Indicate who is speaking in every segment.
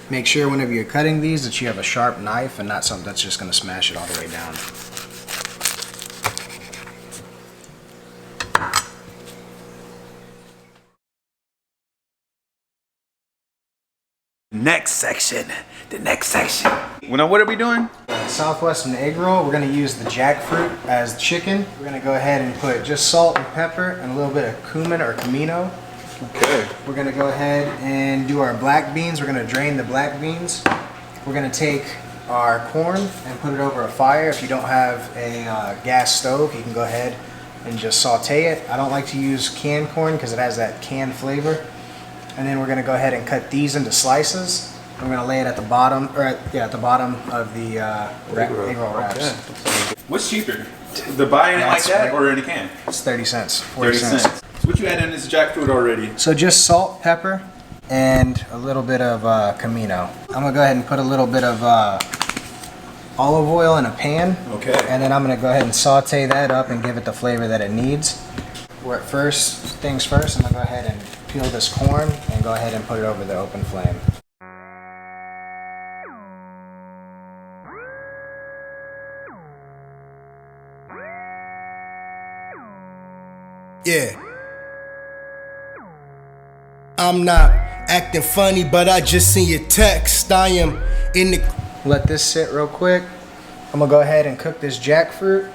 Speaker 1: Make sure whenever you're cutting these that you have a sharp knife and not something that's just going to smash it all the way down.
Speaker 2: Next section. The next section. Well, now what are we doing?
Speaker 1: Southwestern egg roll. We're going to use the jackfruit as chicken. We're going to go ahead and put just salt and pepper and a little bit of cumin or comino.
Speaker 2: Okay.
Speaker 1: We're going to go ahead and do our black beans. We're going to drain the black beans. We're going to take our corn and put it over a fire. If you don't have a gas stove, you can go ahead and just saute it. I don't like to use canned corn because it has that canned flavor. And then we're going to go ahead and cut these into slices. I'm going to lay it at the bottom, or at the bottom of the egg roll wraps.
Speaker 2: Okay. What's cheaper? The buying it like that or in a can?
Speaker 1: It's 30 cents, 40
Speaker 2: 30 cents. So what you add in this jackfruit already?
Speaker 1: So just salt, pepper, and a little bit of comino. I'm going to go ahead and put a little bit of olive oil in a pan.
Speaker 2: Okay.
Speaker 1: And then I'm going to go ahead and saute that up and give it the flavor that it needs. We're at things first, I'm going to go ahead and peel this corn and go ahead and put it over the open flame.
Speaker 3: Yeah. I'm not acting funny, but I just seen your text. I am in the...
Speaker 1: Let this sit real quick. I'm gonna go ahead and cook this jackfruit.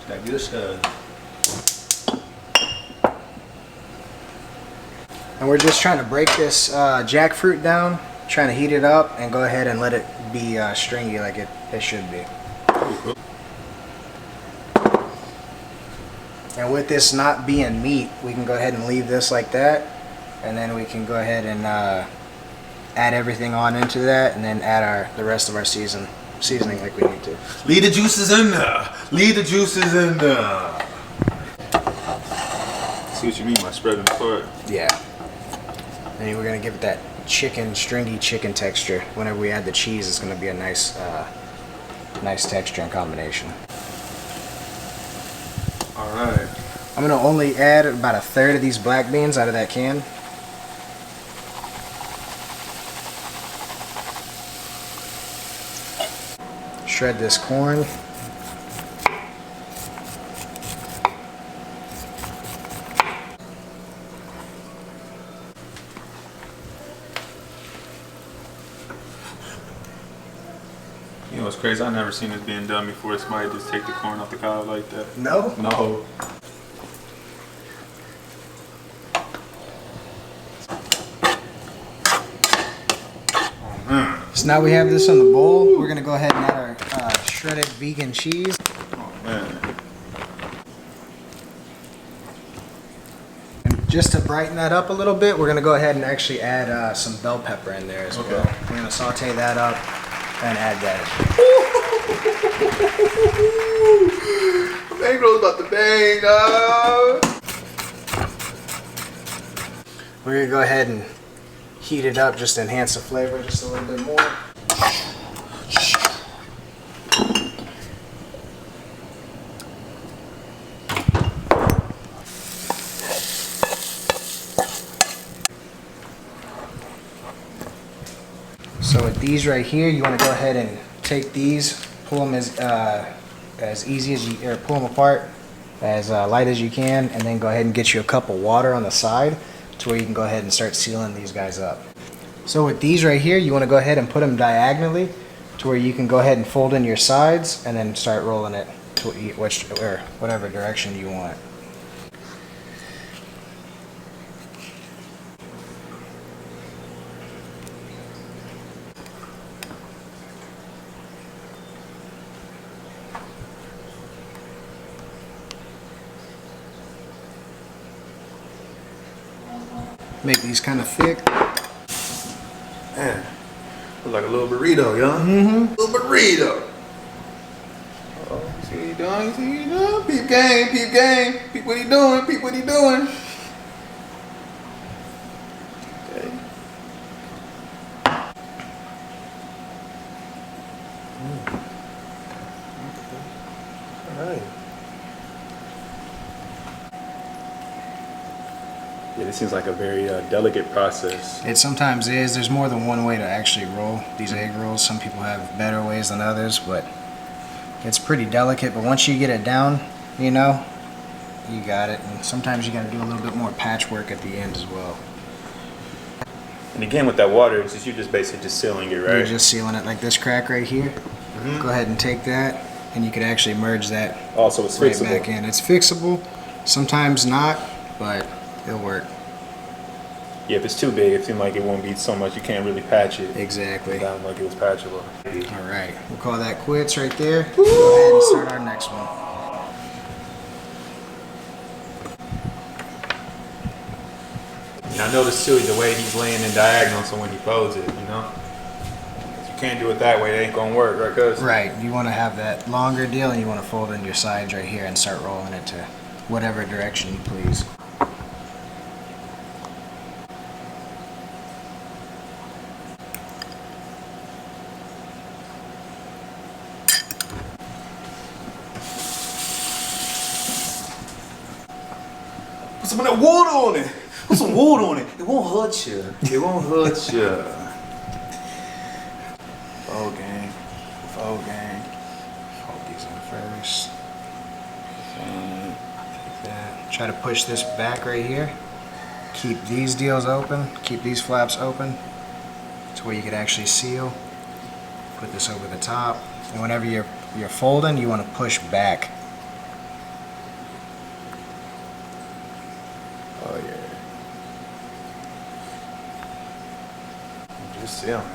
Speaker 2: That good stuff.
Speaker 1: And we're just trying to break this jackfruit down, trying to heat it up and go ahead and let it be stringy like it should be.
Speaker 2: Cool.
Speaker 1: And with this not being meat, we can go ahead and leave this like that, and then we can go ahead and add everything on into that, and then add the rest of our seasoning like we need to.
Speaker 2: Leave the juices in there. Leave the juices in there. See what you mean by spreading apart.
Speaker 1: Yeah. And we're gonna give it that stringy chicken texture. Whenever we add the cheese, it's gonna be a nice texture and combination.
Speaker 2: All right.
Speaker 1: I'm gonna only add about a third of these black beans out of that can. Shred this corn.
Speaker 2: You know what's crazy? I've never seen this being done before. Somebody just take the corn off the cob like that.
Speaker 1: No?
Speaker 2: No.
Speaker 1: So now we have this on the bowl. We're gonna go ahead and add our shredded vegan cheese.
Speaker 2: Oh man.
Speaker 1: And just to brighten that up a little bit, we're gonna go ahead and actually add some bell pepper in there as well. We're gonna saute that up and add that.
Speaker 2: Egg roll's about to bang, dog.
Speaker 1: We're gonna go ahead and heat it up just to enhance the flavor just a little bit more. So with these right here, you want to go ahead and take these, pull them as easy as you, or pull them apart as light as you can, and then go ahead and get you a cup of water on the side to where you can go ahead and start sealing these guys up. So with these right here, you want to go ahead and put them diagonally to where you can go ahead and fold in your sides and then start rolling it to whatever direction you want. Make these kind of thick.
Speaker 2: Man, look like a little burrito, yo.
Speaker 1: Mm-hmm.
Speaker 2: Little burrito. Oh, see what he doing? See what he doing? Peep game, peep game. Peep what he doing, peep what he doing. Okay. All right. Yeah, It seems like a very delicate process.
Speaker 1: It sometimes is. There's more than one way to actually roll these egg rolls. Some people have better ways than others, but it's pretty delicate. But once you get it down, you know, you got it. And sometimes you got to do a little bit more patchwork at the end as well.
Speaker 2: And again, with that water, it's just, you're just basically just sealing it, right?
Speaker 1: You're just sealing it like this crack right here. Go ahead and take that, and you could actually merge that
Speaker 2: Also, it's
Speaker 1: right
Speaker 2: fixable.
Speaker 1: back in. It's fixable. Sometimes not, but it'll work.
Speaker 2: Yeah, if it's too big, it seems like it won't be so much. You can't really patch it.
Speaker 1: Exactly.
Speaker 2: Down like it was patchable.
Speaker 1: All right, we'll call that quits right there. Go ahead and start our next one.
Speaker 2: And I noticed too the way he's laying in diagonal, so when he folds it, you know, if you can't do it that way, it ain't gonna work, right? Cuz
Speaker 1: Right, you want to have that longer deal, and you want to fold in your sides right here and start rolling it to whatever direction you please.
Speaker 2: put some of that water on it. Put some water on it. It won't hurt you. It won't hurt you. Fold gang. Fold gang.
Speaker 1: Fold these in first. Take that. Try to push this back right here. Keep these deals open. Keep these flaps open to where you could actually seal. Put this over the top. And whenever you're folding, you want to push back.
Speaker 2: Oh yeah. Just sealing.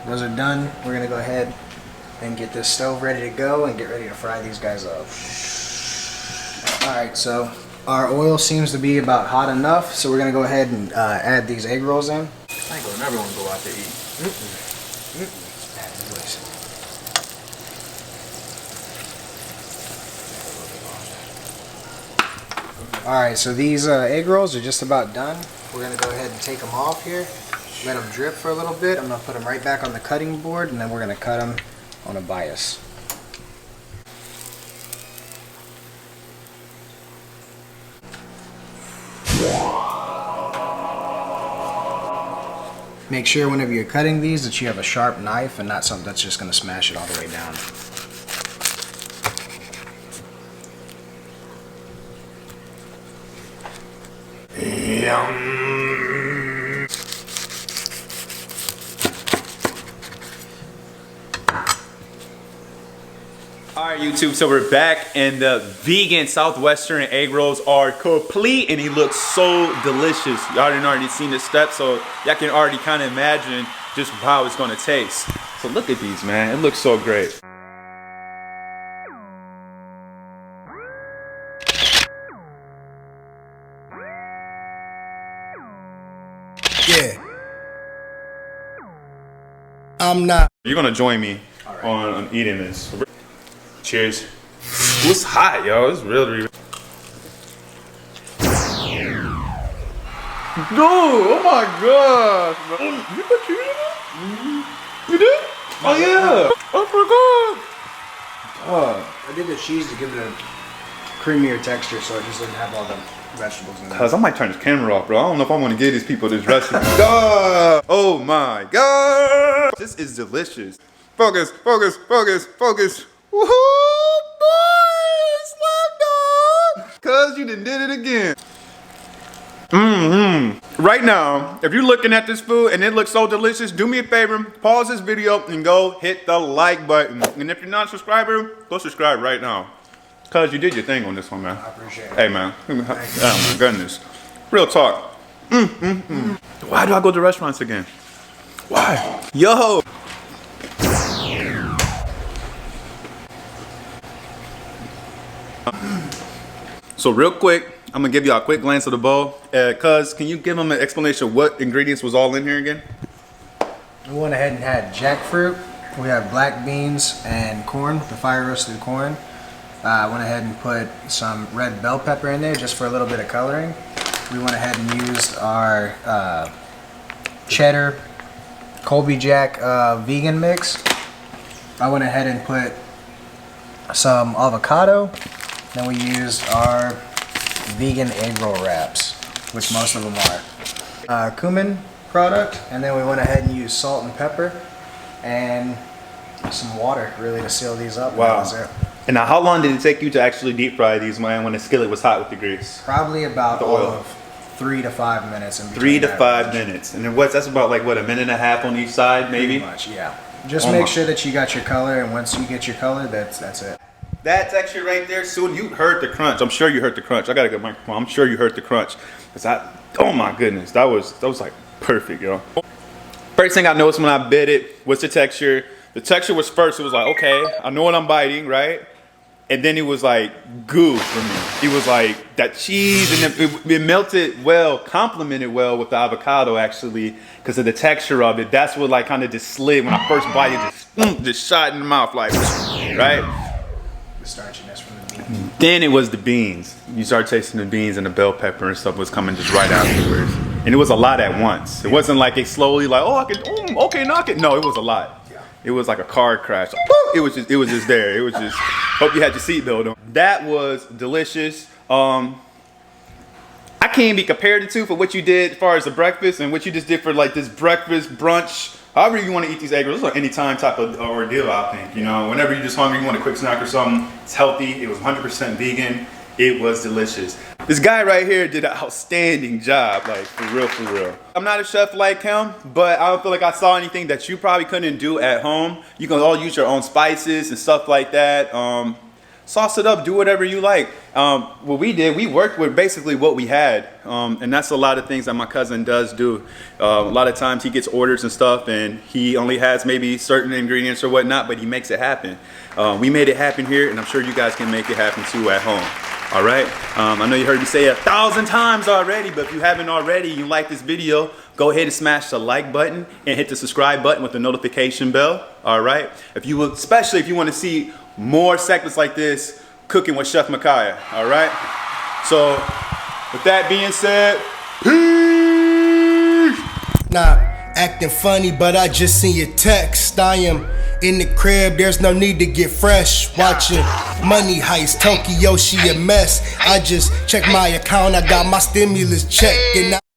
Speaker 1: Those are done. We're gonna go ahead and get this stove ready to go and get ready to fry these guys up. Alright, so our oil seems to be about hot enough, so we're gonna go ahead and add these egg rolls in.
Speaker 2: I ain't gonna never want to go out to eat.
Speaker 1: Bad noise. Alright, so these egg rolls are just about done. We're gonna go ahead and take them off here. Let them drip for a little bit. I'm gonna put them right back on the cutting board, and then we're gonna cut them on a bias. Make sure whenever you're cutting these that you have a sharp knife and not something that's just gonna smash it all the way down.
Speaker 2: Alright YouTube, so we're back and the vegan Southwestern egg rolls are complete and he looks so delicious. Y'all already seen the steps, so y'all can already kind of imagine just how it's gonna taste. So look at these, man, it looks so great.
Speaker 3: Yeah. I'm not.
Speaker 2: You're gonna join me on eating this. Cheers. Ooh, it's hot, yo. It's really. No! Oh my gosh! You put cheese in it? You did? Oh yeah! I forgot!
Speaker 1: I did the cheese to give it a creamier texture, so it just didn't have all the vegetables in it.
Speaker 2: Cause I might turn this camera off, bro. I don't know if I want to give these people this recipe. God! Oh my god! This is delicious. Focus, focus, focus, focus. Woohoo! Boy! Slap dog! Cause you done did it again. Right now, if you're looking at this food and it looks so delicious, do me a favor, pause this video and go hit the like button. And if you're not a subscriber, go subscribe right now. Cause you did your thing on this one, man.
Speaker 1: I appreciate it.
Speaker 2: Hey, man. Oh my goodness. Real talk. Why do I go to restaurants again? Why? Yo. So real quick, I'm gonna give you a quick glance of the bowl. Cuz, can you give them an explanation of what ingredients was all in here again?
Speaker 1: We went ahead and had jackfruit. We have black beans and corn, the fire roasted corn. Went ahead and put some red bell pepper in there just for a little bit of coloring. we went ahead and used our cheddar Colby Jack vegan mix. I went ahead and put some avocado. Then we used our vegan egg roll wraps, which most of them are. Cumin product, and then we went ahead and used salt and pepper and some water really to seal these up.
Speaker 2: Wow.
Speaker 1: And that was it.
Speaker 2: And now, how long did it take you to actually deep fry these, man, when the skillet was hot with the grease?
Speaker 1: Probably about
Speaker 2: The oil.
Speaker 1: of 3 to 5 minutes. In
Speaker 2: 3 to
Speaker 1: between
Speaker 2: 5
Speaker 1: that.
Speaker 2: minutes. And then that's about like, what, a minute and a half on each side, maybe?
Speaker 1: Pretty much, yeah. Just
Speaker 2: Oh
Speaker 1: make
Speaker 2: my.
Speaker 1: sure that you got your color, and once you get your color, that's it.
Speaker 2: That texture right there, soon you heard the crunch. I'm sure you heard the crunch. I got a good microphone. I'm sure you heard the crunch. Oh my goodness, that was like perfect, yo. First thing I noticed when I bit it was the texture. The texture was first, it was like, okay, I know what I'm biting, right? And then it was like goo for me. It was like that cheese, and it melted well, complemented well with the avocado actually, because of the texture of it. That's what like kind of just slid when I first bite it, just shot in the mouth like, right?
Speaker 1: The starchiness from the bean.
Speaker 2: Then it was the beans. You start tasting the beans, and the bell pepper and stuff was coming just right afterwards. And it was a lot at once. It wasn't like it slowly like, oh, I can, okay, knock it. No, it was a lot. It was like a car crash. It was just there. It was just, hope you had your seatbelt on. That was delicious. I can't be compared to two for what you did as far as the breakfast and what you just did for like this breakfast, brunch, however you want to eat these egg rolls. This is any time type of ordeal, I think. You know, whenever you're just hungry, you want a quick snack or something. It's healthy. It was 100% vegan. It was delicious. This guy right here did an outstanding job, like for real, for real. I'm not a chef like him, but I don't feel like I saw anything that you probably couldn't do at home. You can all use your own spices and stuff like that. Sauce it up, do whatever you like. What we did, we worked with basically what we had. And that's a lot of things that my cousin does do. A lot of times he gets orders and stuff and he only has maybe certain ingredients or whatnot, but he makes it happen. We made it happen here, and I'm sure you guys can make it happen too at home. All right, I know you heard me say it 1,000 times already, but if you haven't already, you like this video, go ahead and smash the like button and hit the subscribe button with the notification bell. All right, especially if you want to see more segments like this, cooking with Chef Micaiah. All right, so with that being said, peace.
Speaker 3: Nah, acting funny, but I just seen your text. I am in the crib, there's no need to get fresh. Watching Money Heist, Tokyo, she a mess. I just checked my account, I got my stimulus check, and